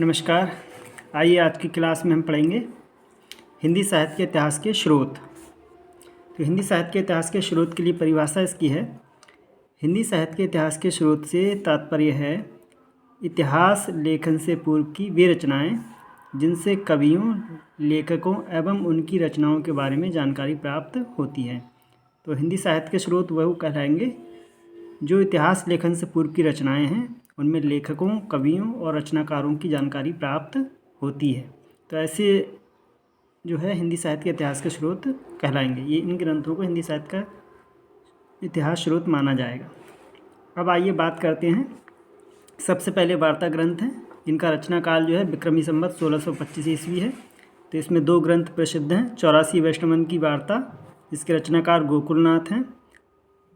नमस्कार। आइए आज की क्लास में हम पढ़ेंगे हिंदी साहित्य के इतिहास के स्रोत। तो हिंदी साहित्य के इतिहास के स्रोत के लिए परिभाषा इसकी है, हिंदी साहित्य के इतिहास के स्रोत से तात्पर्य है इतिहास लेखन से पूर्व की वे रचनाएं जिनसे कवियों, लेखकों एवं उनकी रचनाओं के बारे में जानकारी प्राप्त होती है। तो हिंदी साहित्य के स्रोत वह कहलाएंगे जो इतिहास लेखन से पूर्व की रचनाएं हैं, उनमें लेखकों, कवियों और रचनाकारों की जानकारी प्राप्त होती है। तो ऐसे जो है हिंदी साहित्य के इतिहास के स्रोत कहलाएंगे। ये इन ग्रंथों को हिंदी साहित्य का इतिहास स्रोत माना जाएगा। अब आइए बात करते हैं। सबसे पहले वार्ता ग्रंथ हैं। इनका रचना काल जो है विक्रमी संवत 1625 ईस्वी है। तो इसमें दो ग्रंथ प्रसिद्ध हैं। 84 वैष्णवन की वार्ता, इसके रचनाकार गोकुलनाथ हैं,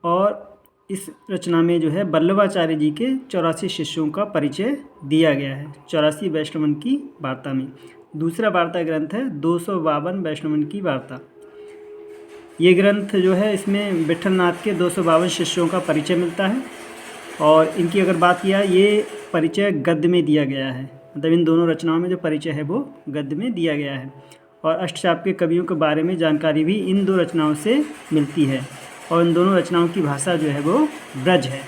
और इस रचना में जो है वल्लभाचार्य जी के 84 शिष्यों का परिचय दिया गया है 84 वैष्णवन की वार्ता में। दूसरा वार्ता ग्रंथ है 252 वैष्णवन की वार्ता। ये ग्रंथ जो है इसमें विठलनाथ के 252 शिष्यों का परिचय मिलता है, और इनकी अगर बात किया, ये परिचय गद्य में दिया गया है। मतलब इन दोनों रचनाओं में जो परिचय है वो गद्य में दिया गया है, और अष्टचाप के कवियों के बारे में जानकारी भी इन दो रचनाओं से मिलती है, और इन दोनों रचनाओं की भाषा जो है वो ब्रज है।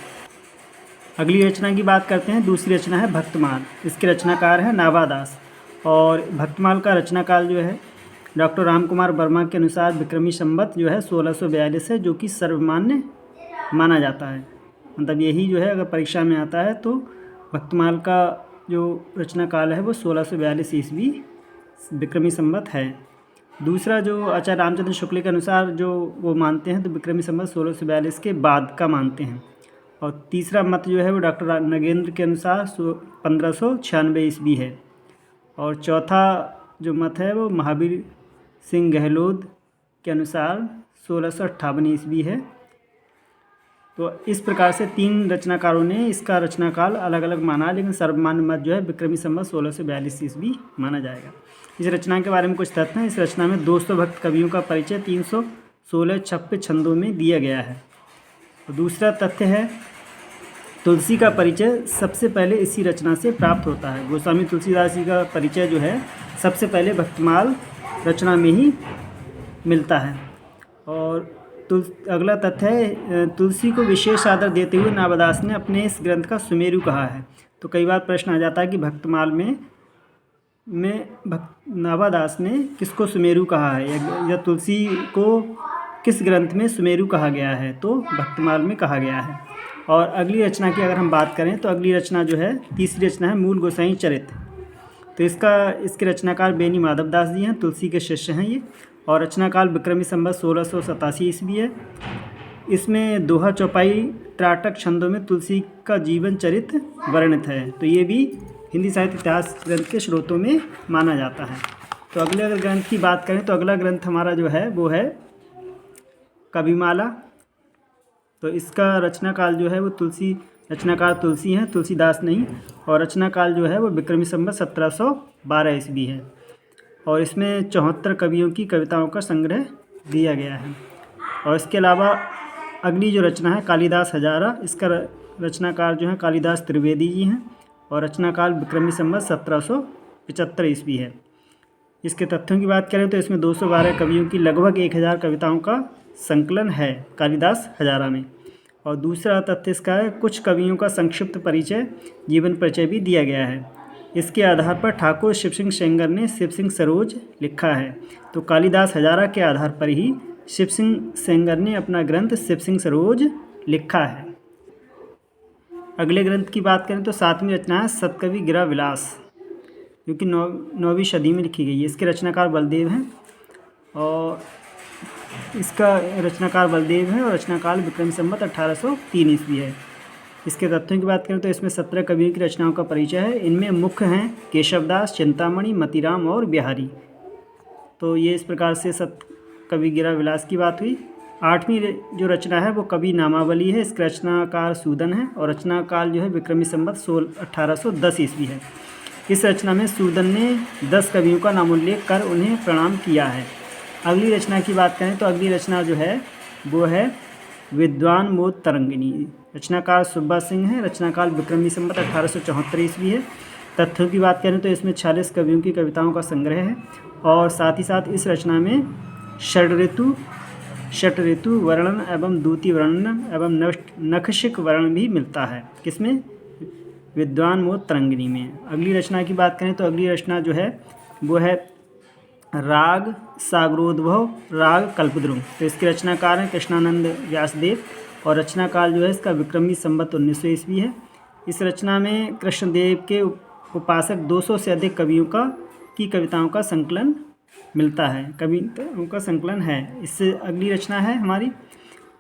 अगली रचना की बात करते हैं। दूसरी रचना है भक्तमाल। इसके रचनाकार है नाभादास, और भक्तमाल का रचनाकाल जो है डॉक्टर रामकुमार वर्मा के अनुसार विक्रमी संवत जो है 1642 है, जो कि सर्वमान्य माना जाता है। मतलब यही जो है अगर परीक्षा में आता है तो भक्तमाल का जो रचनाकाल है वो 1642 ईस्वी विक्रमी संवत है। दूसरा जो आचार्य रामचंद्र शुक्ल के अनुसार जो वो मानते हैं तो विक्रमी संवत 1642 के बाद का मानते हैं। और तीसरा मत जो है वो डॉक्टर नगेंद्र के अनुसार 1596 ईस्वी है। और चौथा जो मत है वो महावीर सिंह गहलोत के अनुसार 1658 ईस्वी है। तो इस प्रकार से तीन रचनाकारों ने इसका रचनाकाल अलग अलग माना, लेकिन सर्वमान्य मत जो है विक्रमी संवत 1642 ईस्वी माना जाएगा। इस रचना के बारे में कुछ तथ्य हैं। इस रचना में 200 भक्त कवियों का परिचय 316 छप्पे छंदों में दिया गया है। और दूसरा तथ्य है तुलसी का परिचय सबसे पहले इसी रचना से प्राप्त होता है। गोस्वामी तुलसीदास जी का परिचय जो है सबसे पहले भक्तमाल रचना में ही मिलता है। और अगला तथ्य है तुलसी को विशेष आदर देते हुए नाभादास ने अपने इस ग्रंथ का सुमेरु कहा है। तो कई बार प्रश्न आ जाता है कि भक्तमाल में नाभादास ने किसको सुमेरु कहा है, या तुलसी को किस ग्रंथ में सुमेरु कहा गया है, तो भक्तमाल में कहा गया है। और अगली रचना की अगर हम बात करें तो अगली रचना जो है तीसरी रचना है मूल गोसाई चरित। तो इसके रचनाकार बेनी माधवदास जी हैं, तुलसी के शिष्य हैं ये, और रचनाकाल विक्रमी संवत 1687 ईस्वी है। इसमें दोहा, चौपाई, त्राटक छंदों में तुलसी का जीवन चरित्र वर्णित है। तो ये भी हिंदी साहित्य इतिहास ग्रंथ के स्रोतों में माना जाता है। तो अगले अगर ग्रंथ की बात करें तो अगला ग्रंथ हमारा जो है वो है कविमाला। तो इसका रचनाकाल जो है वो रचनाकार तुलसी हैं, तुलसीदास नहीं, और रचनाकाल जो है वो विक्रमी संवत 1712 ईस्वी है। और इसमें 74 कवियों की कविताओं का संग्रह दिया गया है। और इसके अलावा अगली जो रचना है कालिदास हजारा, इसका रचनाकार जो है कालिदास त्रिवेदी जी हैं, और रचनाकाल विक्रमी संवत 1775 ईस्वी है। इसके तथ्यों की बात करें तो इसमें 212 कवियों की लगभग 1000 कविताओं का संकलन है कालिदास हजारा में। और दूसरा तथ्य इसका है कुछ कवियों का संक्षिप्त परिचय, जीवन परिचय भी दिया गया है। इसके आधार पर ठाकुर शिव सिंह सेंगर ने शिव सिंह सरोज लिखा है। तो कालिदास हजारा के आधार पर ही शिव सिंह सेंगर ने अपना ग्रंथ शिव सिंह सरोज लिखा है। अगले ग्रंथ की बात करें तो 7वीं रचना है सतकवि गिरा विलास, जो कि 9वीं सदी में लिखी गई है। इसके रचनाकार बलदेव हैं, और इसका रचनाकार बलदेव है, और रचनाकाल विक्रमी संवत 1803 ईस्वी है। इसके तथ्यों की बात करें तो इसमें 17 कवियों की रचनाओं का परिचय है। इनमें मुख्य हैं केशवदास, चिंतामणि, मतीराम और बिहारी। तो ये इस प्रकार से सतकवि गिरा विलास की बात हुई। 8वीं जो रचना है वो कवि नामावली है। इसका रचनाकार सूदन है, और रचनाकाल जो है विक्रमी संवत 1810 ईस्वी है। इस रचना में सूदन ने 10 कवियों का नामोल्लेख कर उन्हें प्रणाम किया है। अगली रचना की बात करें तो अगली रचना जो है वो है विद्वान मोद तरंगिणी। रचनाकार सुब्बा सिंह है। रचनाकाल विक्रमी संवत 1874 ईस्वी है। तथ्यों की बात करें तो इसमें 46 कवियों की कविताओं का संग्रह है और साथ ही साथ इस रचना में षट ऋतु वर्णन एवं द्युति वर्णन एवं नखशिक वर्णन भी मिलता है। किसमें? विद्वान मोद तरंगिणी में। अगली रचना की बात करें तो अगली रचना जो है वो है राग सागरोद्भव राग कल्पद्रुम। तो इसके रचनाकार हैं कृष्णानंद व्यासदेव और रचना काल जो है इसका विक्रमी संवत 1900 ईस्वी है। इस रचना में कृष्णदेव के उपासक 200 से अधिक कवियों की कविताओं का संकलन मिलता है, कविताओं का संकलन है। इससे अगली रचना है हमारी,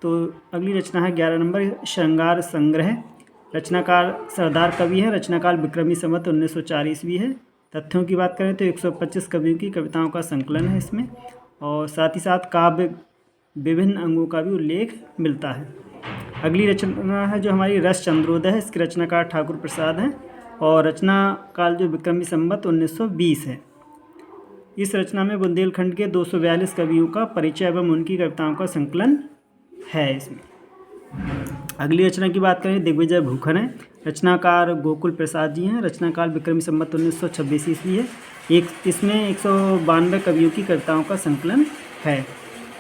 तो अगली रचना है 11 नंबर श्रृंगार संग्रह। रचनाकार सरदार कवि है, रचनाकाल विक्रमी संवत 1904 ईस्वी है। तथ्यों की बात करें तो 125 कवियों की कविताओं का संकलन है इसमें और साथ ही साथ काव्य विभिन्न अंगों का भी उल्लेख मिलता है। अगली रचना है जो हमारी रस चंद्रोदय है। इसके रचनाकार ठाकुर प्रसाद हैं और रचना काल जो विक्रमी संवत 1920 है। इस रचना में बुंदेलखंड के 242 कवियों का परिचय एवं उनकी कविताओं का संकलन है इसमें। अगली रचना की बात करें दिग्विजय भूखन है, रचनाकार गोकुल प्रसाद जी हैं। रचनाकाल विक्रमी संवत 1926 ईस्वी है। इसमें 192 कवियों की कविताओं का संकलन है।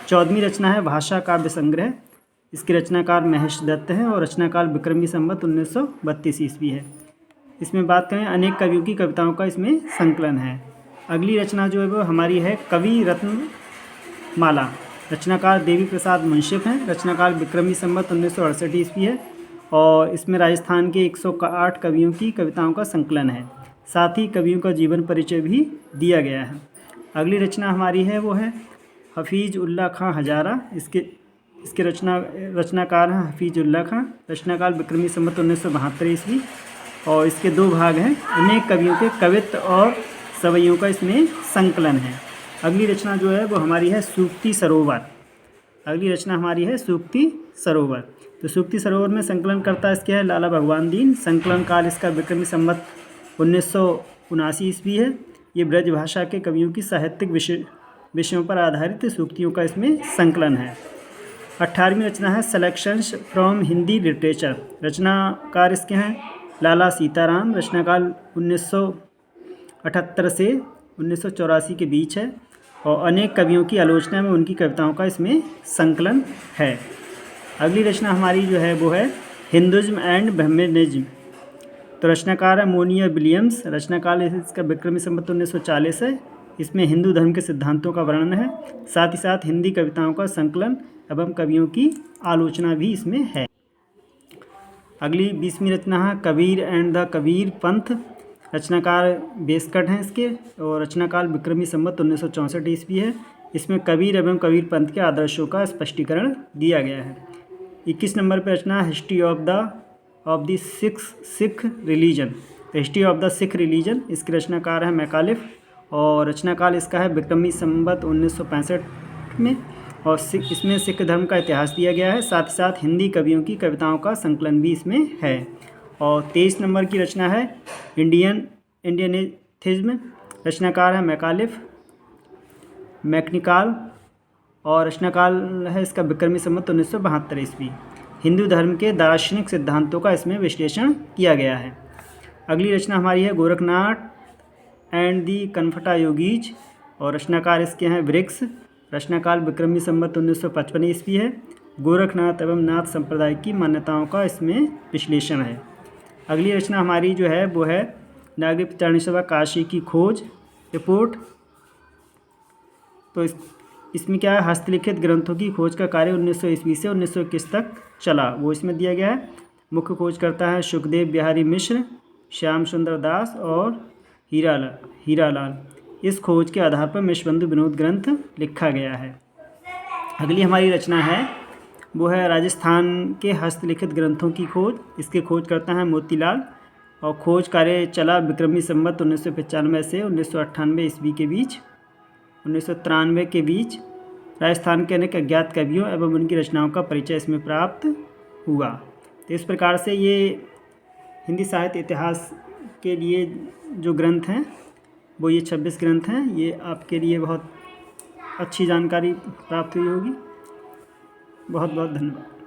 14वीं रचना है भाषा काव्य संग्रह। इसके रचनाकार महेश दत्त हैं और रचनाकाल विक्रमी संवत 1932 ईस्वी है। इसमें बात करें अनेक कवियों की कविताओं का इसमें संकलन है। अगली रचना जो है वो हमारी है कवि रत्न माला। रचनाकार देवी प्रसाद मुंशिफ हैं। रचनाकाल विक्रमी संवत 1968 ईस्वी है और इसमें राजस्थान के 108 कवियों की कविताओं का संकलन है। साथ ही कवियों का जीवन परिचय भी दिया गया है। अगली रचना हमारी है वो है हफीज उल्ला खां हजारा। इसके रचनाकार हैं हफीज उल्ला खां। रचनाकाल विक्रमी संवत 1972 ईस्वी और इसके 2 भाग हैं। अनेक कवियों के कवित्व और सवैयों का इसमें संकलन है। अगली रचना जो है वो हमारी है सूक्ति सरोवर। अगली रचना हमारी है सूक्ति सरोवर। तो सूक्ति सरोवर में संकलन करता इसके है लाला भगवान दीन। संकलन काल इसका विक्रमी संवत 1979 ईस्वी है। ये ब्रज भाषा के कवियों की साहित्यिक विषयों पर आधारित सूक्तियों का इसमें संकलन है। 18वीं रचना है सेलेक्शंस फ्रॉम हिंदी लिटरेचर। रचनाकार इसके हैं लाला सीताराम। रचनाकाल 1978 से 1984 के बीच है और अनेक कवियों की आलोचना में उनकी कविताओं का इसमें संकलन है। अगली रचना हमारी जो है वो है हिंदुज़्म एंड ब्रह्मनिज्म। तो रचनाकार है मोनिया विलियम्स। रचनाकाल इसका विक्रमी संवत 1940 है। इसमें हिंदू धर्म के सिद्धांतों का वर्णन है, साथ ही साथ हिंदी कविताओं का संकलन एवं कवियों की आलोचना भी इसमें है। अगली 20वीं रचना है कबीर एंड द कबीर पंथ। रचनाकार बेसकट हैं इसके और रचनाकाल विक्रमी संवत 1964 ईस्वी है। इसमें कबीर एवं कबीर पंथ के आदर्शों का स्पष्टीकरण दिया गया है। 21 नंबर पर रचना history of the Sikh religion. History of the Sikh religion. इसके रचनाकार हैं मैकालिफ और रचनाकाल इसका है विक्रमी संवत 1965 में और इसमें सिख धर्म का इतिहास दिया गया है। साथ ही साथ हिंदी कवियों की कविताओं का संकलन भी इसमें है। और 23 नंबर की रचना है इंडियनिज्म। रचनाकार है मैकनिकाल और रचनाकाल है इसका विक्रमी संवत 1972 ईस्वी। हिंदू धर्म के दार्शनिक सिद्धांतों का इसमें विश्लेषण किया गया है। अगली रचना हमारी है गोरखनाथ एंड दी कनफटा योगीज और रचनाकार इसके हैं वृक्ष। रचनाकाल विक्रमी संवत 1955 ईस्वी है। गोरखनाथ एवं नाथ संप्रदाय की मान्यताओं का इसमें विश्लेषण है। अगली रचना हमारी जो है वो है नागरिक प्रचारणी सभा काशी की खोज रिपोर्ट। तो इसमें क्या है हस्तलिखित ग्रंथों की खोज का कार्य 1900 ईस्वी से 1921 तक चला, वो इसमें दिया गया है। मुख्य खोजकर्ता है सुखदेव बिहारी मिश्र, श्याम सुंदर दास और हीरालाल। इस खोज के आधार पर मिश्रबंधु विनोद ग्रंथ लिखा गया है। अगली हमारी रचना है वो है राजस्थान के हस्तलिखित ग्रंथों की खोज। इसके खोजकर्ता हैं मोतीलाल और खोज कार्य चला विक्रमी संवत 1995 से 1998 ईस्वी के बीच 1993 के बीच। राजस्थान के अनेक अज्ञात कवियों एवं उनकी रचनाओं का परिचय इसमें प्राप्त हुआ। तो इस प्रकार से ये हिंदी साहित्य इतिहास के लिए जो ग्रंथ हैं वो ये 26 ग्रंथ हैं। ये आपके लिए बहुत अच्छी जानकारी प्राप्त हुई होगी। बहुत बहुत धन्यवाद।